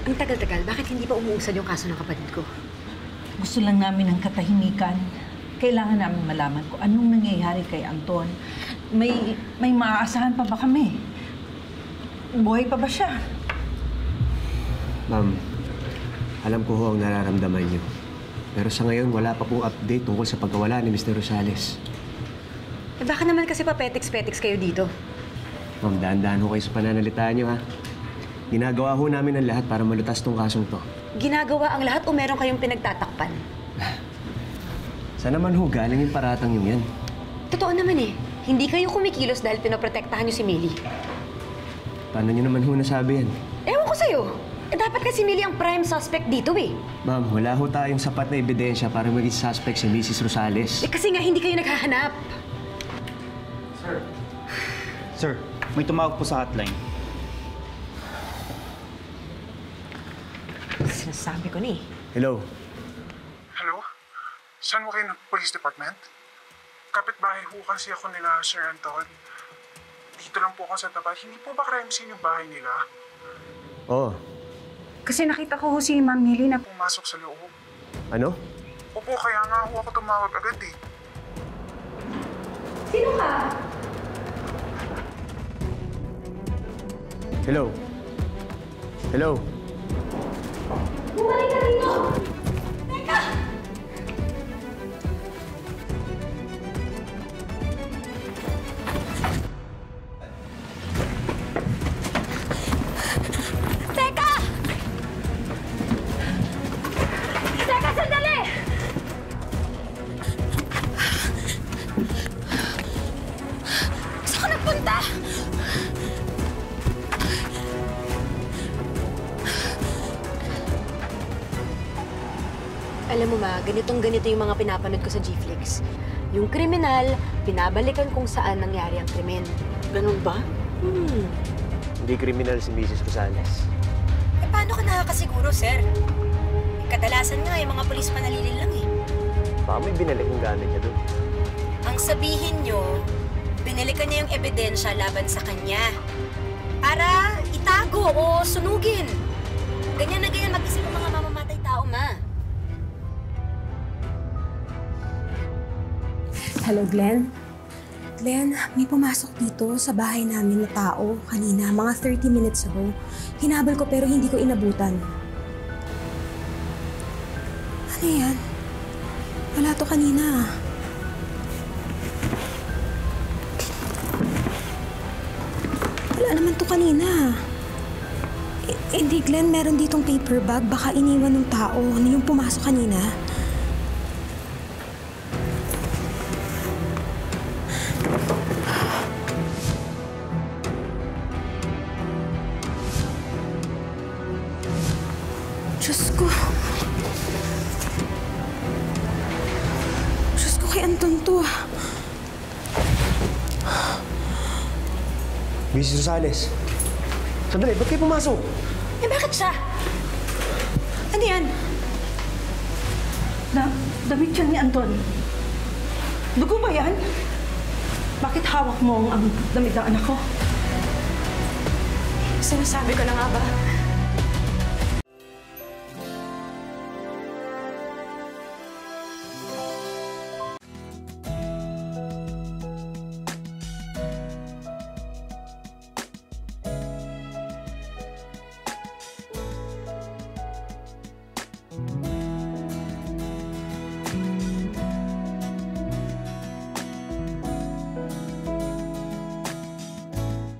Ang tagal-tagal, bakit hindi pa umuusad yung kaso ng kapatid ko? Gusto lang namin ng katahimikan. Kailangan namin malaman kung anong nangyayari kay Anton. May maaasahan pa ba kami? Buhay pa ba siya? Ma'am, alam ko ho ang nararamdaman niyo. Pero sa ngayon, wala pa pong update tungkol sa pagkawala ni Mr. Rosales. Eh baka naman kasi pa-petiks-petiks kayo dito. Ma'am, dahan-dahan ho kayo sa pananalitaan niyo, ha? Ginagawa ho namin ang lahat para malutas tong kasong to. Ginagawa ang lahat o meron kayong pinagtatakpan? Saan naman ho galing yung paratang yung yan? Totoo naman eh. Hindi kayo kumikilos dahil pinoprotektahan niyo si Millie. Paano niyo naman ho nasabi yan? Ewan ko sa'yo. Eh dapat kasi Millie ang prime suspect dito eh. Ma'am, wala ho tayong sapat na ebidensya para maging suspect si Mrs. Rosales. Eh kasi nga hindi kayo naghahanap. Sir, may tumawag po sa hotline. Sinasabi ko ni. Hello? Hello? Saan mo kayo ng police department? Kapitbahay ho kasi ako nila, Sir Anton. Dito lang po ako sa tapat. Hindi po ba crime scene yung bahay nila? Oo. Kasi nakita ko si Ma'am Millie na Pumasok sa loob. Ano? Opo, kaya nga ho ako tumawag agad eh. Sino ka? Hello? Hello? Bumalik ka dito! Teka! Teka! Teka, sandali! Saan ka nagpunta? Alam mo ma, ganitong-ganito yung mga pinapanood ko sa G-Flix. Yung kriminal, pinabalikan kung saan nangyari ang krimen. Ganun ba? Hindi kriminal si Mrs. Rosales. Eh, paano ka nakakasiguro, sir? Eh, kadalasan nga, yung mga pulis panalilin lang eh. Baka may binalik yung gamit niya doon. Ang sabihin nyo, binalikan niya yung ebidensya laban sa kanya. Para itago o sunugin. Ganyan na ganyan mag-isip ang mga mamamatay tao, ma. Hello, Glenn? Glenn, may pumasok dito sa bahay namin na tao kanina, mga 30 minutes ago. Hinabol ko pero hindi ko inabutan. Ano yan? Wala to kanina. Wala naman to kanina. Hindi, Glenn, meron ditong paper bag. Baka iniwan ng tao. Ano yung pumasok kanina? Diyos ko. Diyos ko, kay Anton to. Mrs. Rosales. Sandali, ba't kayo pumasok? Eh, bakit siya? Ano yan? Damit yan ni Anton. Dugo ba yan? Bakit hawak mo ang damit ng anak ko? Sinasabi ko na nga ba?